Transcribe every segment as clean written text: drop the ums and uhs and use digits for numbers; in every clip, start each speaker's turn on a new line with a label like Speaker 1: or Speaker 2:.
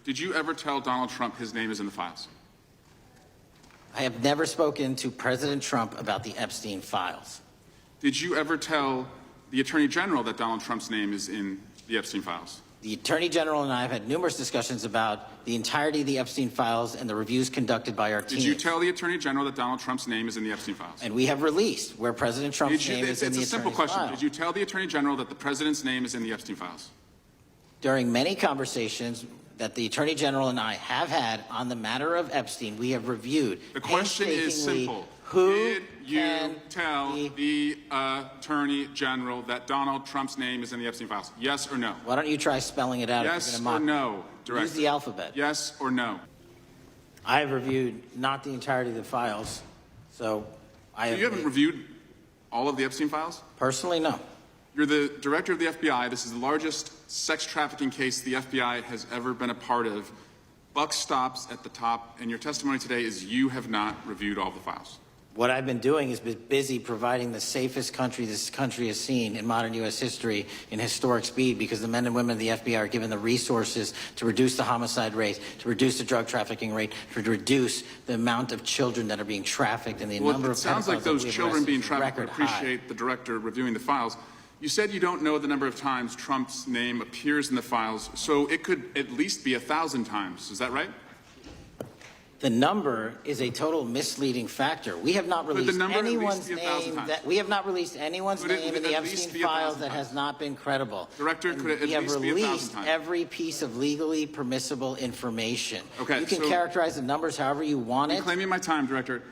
Speaker 1: Did you ever tell Donald Trump his name is in the files?
Speaker 2: I have never spoken to President Trump about the Epstein files.
Speaker 1: Did you ever tell the Attorney General that Donald Trump's name is in the Epstein files?
Speaker 2: The Attorney General and I have had numerous discussions about the entirety of the Epstein files and the reviews conducted by our team.
Speaker 1: Did you tell the Attorney General that Donald Trump's name is in the Epstein files?
Speaker 2: And we have released where President Trump's name is in the Attorney's
Speaker 1: It's a simple question.
Speaker 2: file.
Speaker 1: Did you tell the Attorney General that the President's name is in the Epstein files?
Speaker 2: During many conversations that the Attorney General and I have had on the matter of Epstein, we have reviewed.
Speaker 1: The question is simple. Did you tell the Attorney General that Donald Trump's name is in the Epstein files? Yes or no?
Speaker 2: Why don't you try spelling it out?
Speaker 1: Yes or no, Director?
Speaker 2: Use the alphabet.
Speaker 1: Yes or no?
Speaker 2: I have reviewed not the entirety of the files, so I have.
Speaker 1: You haven't reviewed all of the Epstein files?
Speaker 2: Personally, no.
Speaker 1: You're the director of the FBI. This is the largest sex trafficking case the FBI has ever been a part of. Buck stops at the top, and your testimony today is you have not reviewed all the files.
Speaker 2: What I've been doing is been busy providing the safest country this country has seen in modern U.S. history in historic speed, because the men and women of the FBI are given the resources to reduce the homicide rate, to reduce the drug trafficking rate, to reduce the amount of children that are being trafficked and the number of pedophiles. It sounds like those
Speaker 1: children being trafficked would appreciate the director reviewing the files. You said you don't know the number of times Trump's name appears in the files, so it could at least be 1,000 times. Is that right?
Speaker 2: The number is a total misleading factor. We have not released anyone's name in the Epstein files that has not been credible.
Speaker 1: Director, could it at least be 1,000 times?
Speaker 2: We have released every piece of legally permissible information.
Speaker 1: Okay,
Speaker 2: you can characterize the numbers however you want it.
Speaker 1: Reclaiming my time, Director.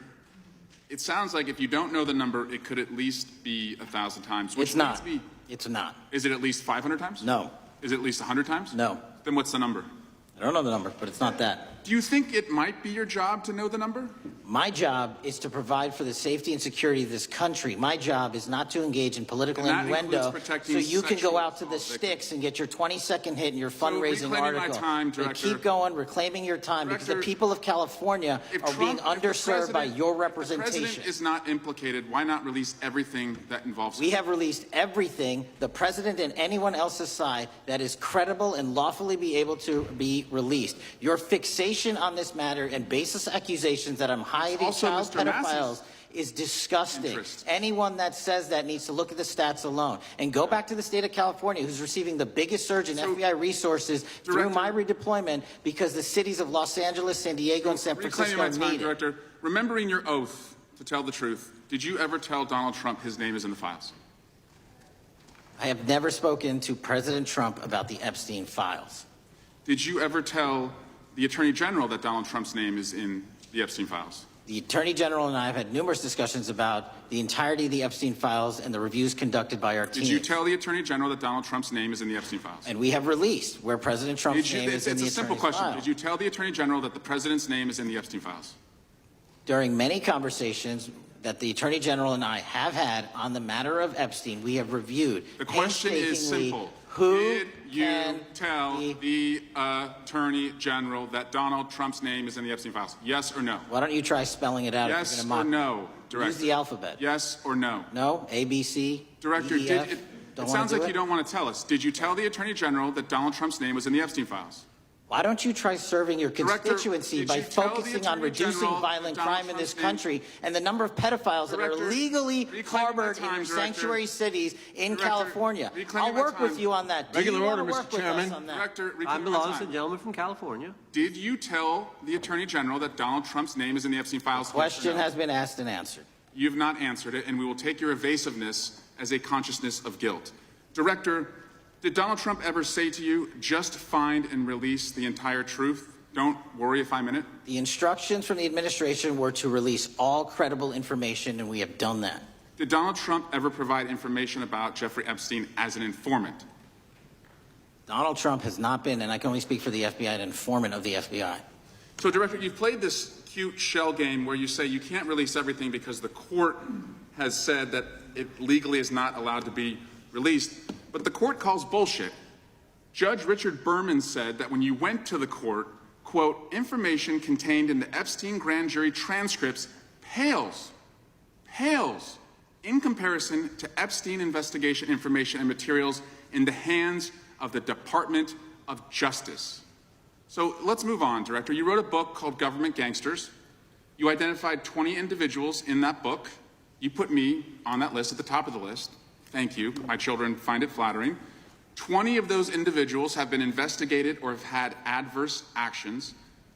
Speaker 1: It sounds like if you don't know the number, it could at least be 1,000 times.
Speaker 2: It's not. It's not.
Speaker 1: Is it at least 500 times?
Speaker 2: No.
Speaker 1: Is it at least 100 times?
Speaker 2: No.
Speaker 1: Then what's the number?
Speaker 2: I don't know the number, but it's not that.
Speaker 1: Do you think it might be your job to know the number?
Speaker 2: My job is to provide for the safety and security of this country. My job is not to engage in political innuendo so you can go out to the sticks and get your 20-second hit in your fundraising article.
Speaker 1: Director,
Speaker 2: keep going, reclaiming your time, because the people of California are being underserved by your representation.
Speaker 1: If the president is not implicated, why not release everything that involves him?
Speaker 2: We have released everything, the president and anyone else's side, that is credible and lawfully be able to be released. Your fixation on this matter and baseless accusations that I'm hiding child pedophiles is disgusting. Anyone that says that needs to look at the stats alone and go back to the state of California, who's receiving the biggest surge in FBI resources through my redeployment, because the cities of Los Angeles, San Diego, and San Francisco need it.
Speaker 1: Director, remembering your oath to tell the truth, did you ever tell Donald Trump his name is in the files?
Speaker 2: I have never spoken to President Trump about the Epstein files.
Speaker 1: Did you ever tell the Attorney General that Donald Trump's name is in the Epstein files?
Speaker 2: The Attorney General and I have had numerous discussions about the entirety of the Epstein files and the reviews conducted by our team.
Speaker 1: Did you tell the Attorney General that Donald Trump's name is in the Epstein files?
Speaker 2: And we have released where President Trump's name is in the Attorney's file. It's a simple question. Did you tell the Attorney General that the President's name is in the Epstein files? During many conversations that the Attorney General and I have had on the matter of Epstein, we have reviewed.
Speaker 1: The question is simple. Did you tell the Attorney General that Donald Trump's name is in the Epstein files? Yes or no?
Speaker 2: Why don't you try spelling it out?
Speaker 1: Yes or no, Director?
Speaker 2: Use the alphabet.
Speaker 1: Yes or no?
Speaker 2: No? A, B, C,
Speaker 1: Director,
Speaker 2: D, E, F?
Speaker 1: it sounds like you don't want to tell us. Did you tell the Attorney General that Donald Trump's name was in the Epstein files?
Speaker 2: Why don't you try serving your constituency by focusing on reducing violent crime in this country and the number of pedophiles that are legally harbored in your sanctuary cities in California? I'll work with you on that.
Speaker 3: Regular order, Mr. Chairman.
Speaker 1: I'm
Speaker 3: the gentleman from California.
Speaker 1: Did you tell the Attorney General that Donald Trump's name is in the Epstein files?
Speaker 2: The question has been asked and answered.
Speaker 1: You've not answered it, and we will take your evasiveness as a consciousness of guilt. Director, did Donald Trump ever say to you, just find and release the entire truth? Don't worry if I'm in it?
Speaker 2: The instructions from the administration were to release all credible information, and we have done that.
Speaker 1: Did Donald Trump ever provide information about Jeffrey Epstein as an informant?
Speaker 2: Donald Trump has not been, and I can only speak for the FBI, an informant of the FBI.
Speaker 1: So, Director, you've played this cute shell game where you say you can't release everything because the court has said that it legally is not allowed to be released. But the court calls bullshit. Judge Richard Berman said that when you went to the court, quote, information contained in the Epstein grand jury transcripts pales in comparison to Epstein investigation information and materials in the hands of the Department of Justice. So let's move on, Director. You wrote a book called Government Gangsters. You identified 20 individuals in that book. You put me on that list, at the top of the list. Thank you. My children find it flattering. 20 of those individuals have been investigated or have had adverse actions.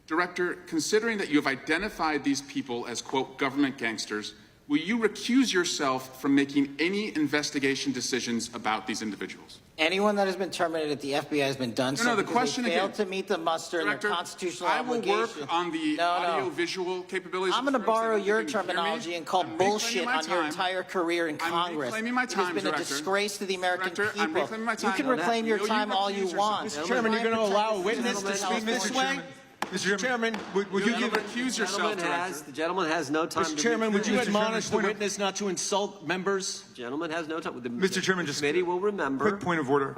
Speaker 1: Director, considering that you have identified these people as, quote, government gangsters, will you recuse yourself from making any investigation decisions about these individuals?
Speaker 2: Anyone that has been terminated at the FBI has been done so
Speaker 1: the
Speaker 2: because
Speaker 1: question
Speaker 2: they failed
Speaker 1: again,
Speaker 2: to meet the muster and
Speaker 1: Director,
Speaker 2: their constitutional
Speaker 1: I will
Speaker 2: obligation.
Speaker 1: work on the audio-visual capabilities.
Speaker 2: I'm going to borrow your terminology and call bullshit on your entire career in Congress.
Speaker 1: I'm reclaiming my time,
Speaker 2: It has been
Speaker 1: Director.
Speaker 2: a disgrace to the American
Speaker 1: Director, I'm
Speaker 2: people.
Speaker 1: reclaiming my time.
Speaker 2: You can reclaim your time all you want.
Speaker 4: Mr. Chairman, you're going to allow a witness to speak this way? Mr. Chairman, would you give...
Speaker 1: recuse yourself, Director?
Speaker 3: The gentleman has no time
Speaker 4: Mr.
Speaker 3: to...
Speaker 4: Chairman, would you
Speaker 3: Mr.
Speaker 4: admonish the witness not to insult members?
Speaker 3: The gentleman has no time.
Speaker 4: Mr. Chairman, just...
Speaker 3: The committee will remember...
Speaker 5: Quick point of order.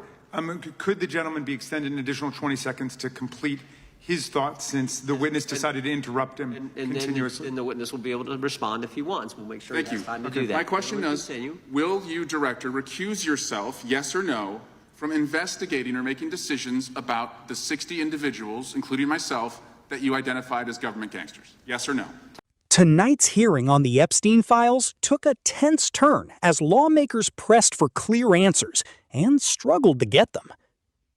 Speaker 5: Could the gentleman be extended an additional 20 seconds to complete his thoughts, since the witness decided to interrupt him continuously?
Speaker 3: Then the witness will be able to respond if he wants. We'll make sure
Speaker 1: Thank
Speaker 3: he has
Speaker 1: you.
Speaker 3: time to do that.
Speaker 1: My question is,
Speaker 3: Continue.
Speaker 1: will you, Director, recuse yourself, yes or no, from investigating or making decisions about the 60 individuals, including myself, that you identified as government gangsters? Yes or no?
Speaker 6: Tonight's hearing on the Epstein files took a tense turn as lawmakers pressed for clear answers and struggled to get them.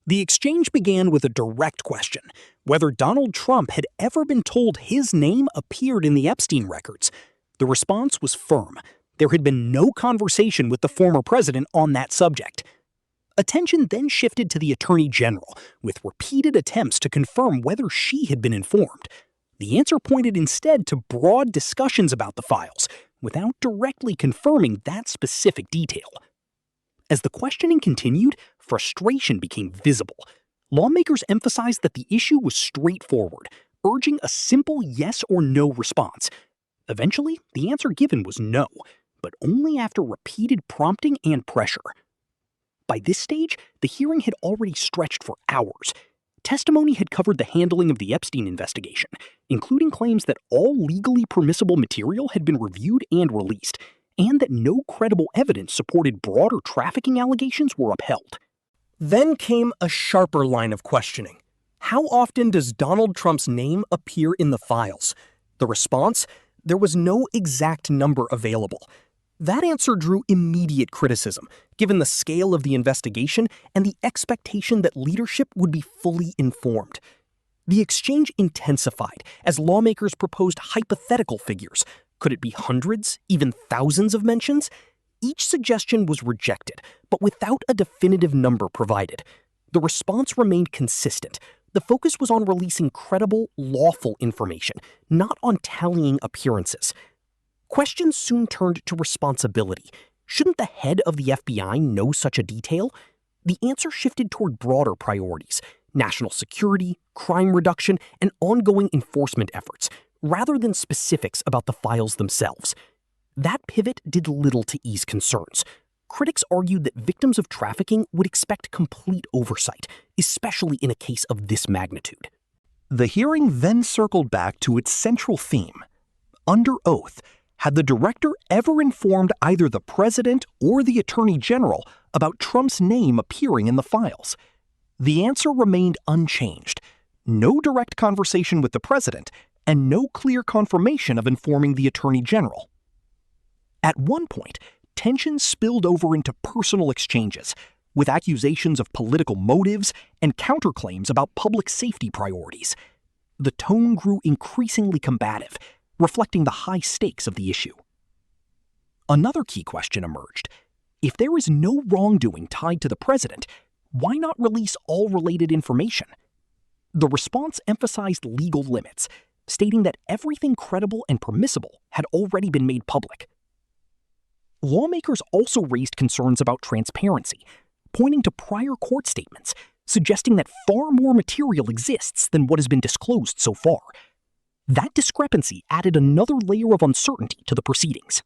Speaker 6: The exchange began with a direct question: whether Donald Trump had ever been told his name appeared in the Epstein records. The response was firm. There had been no conversation with the former president on that subject. Attention then shifted to the Attorney General, with repeated attempts to confirm whether she had been informed. The answer pointed instead to broad discussions about the files, without directly confirming that specific detail. As the questioning continued, frustration became visible. Lawmakers emphasized that the issue was straightforward, urging a simple yes or no response. Eventually, the answer given was no, but only after repeated prompting and pressure. By this stage, the hearing had already stretched for hours. Testimony had covered the handling of the Epstein investigation, including claims that all legally permissible material had been reviewed and released, and that no credible evidence supported broader trafficking allegations were upheld. Then came a sharper line of questioning. How often does Donald Trump's name appear in the files? The response? There was no exact number available. That answer drew immediate criticism, given the scale of the investigation and the expectation that leadership would be fully informed. The exchange intensified as lawmakers proposed hypothetical figures. Could it be hundreds, even thousands of mentions? Each suggestion was rejected, but without a definitive number provided. The response remained consistent. The focus was on releasing credible, lawful information, not on tallying appearances. Questions soon turned to responsibility. Shouldn't the head of the FBI know such a detail? The answer shifted toward broader priorities: national security, crime reduction, and ongoing enforcement efforts, rather than specifics about the files themselves. That pivot did little to ease concerns. Critics argued that victims of trafficking would expect complete oversight, especially in a case of this magnitude. The hearing then circled back to its central theme. Under oath, had the director ever informed either the president or the attorney general about Trump's name appearing in the files? The answer remained unchanged. No direct conversation with the president, and no clear confirmation of informing the attorney general. At one point, tension spilled over into personal exchanges, with accusations of political motives and counterclaims about public safety priorities. The tone grew increasingly combative, reflecting the high stakes of the issue. Another key question emerged. If there is no wrongdoing tied to the president, why not release all related information? The response emphasized legal limits, stating that everything credible and permissible had already been made public. Lawmakers also raised concerns about transparency, pointing to prior court statements, suggesting that far more material exists than what has been disclosed so far. That discrepancy added another layer of uncertainty to the proceedings.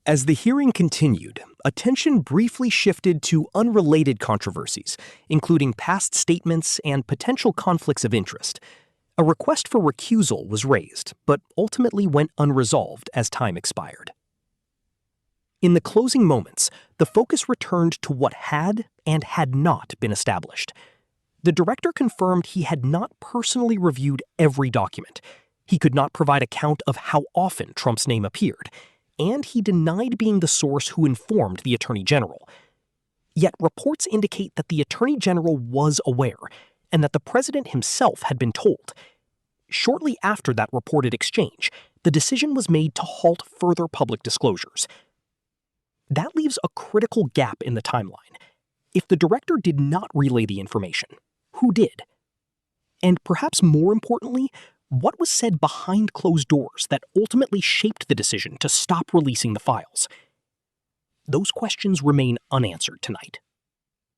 Speaker 6: As the hearing continued, attention briefly shifted to unrelated controversies, including past statements and potential conflicts of interest. A request for recusal was raised, but ultimately went unresolved as time expired. In the closing moments, the focus returned to what had and had not been established. The director confirmed he had not personally reviewed every document. He could not provide a count of how often Trump's name appeared, and he denied being the source who informed the Attorney General. Yet reports indicate that the Attorney General was aware, and that the president himself had been told. Shortly after that reported exchange, the decision was made to halt further public disclosures. That leaves a critical gap in the timeline. If the director did not relay the information, who did? And perhaps more importantly, what was said behind closed doors that ultimately shaped the decision to stop releasing the files? Those questions remain unanswered tonight.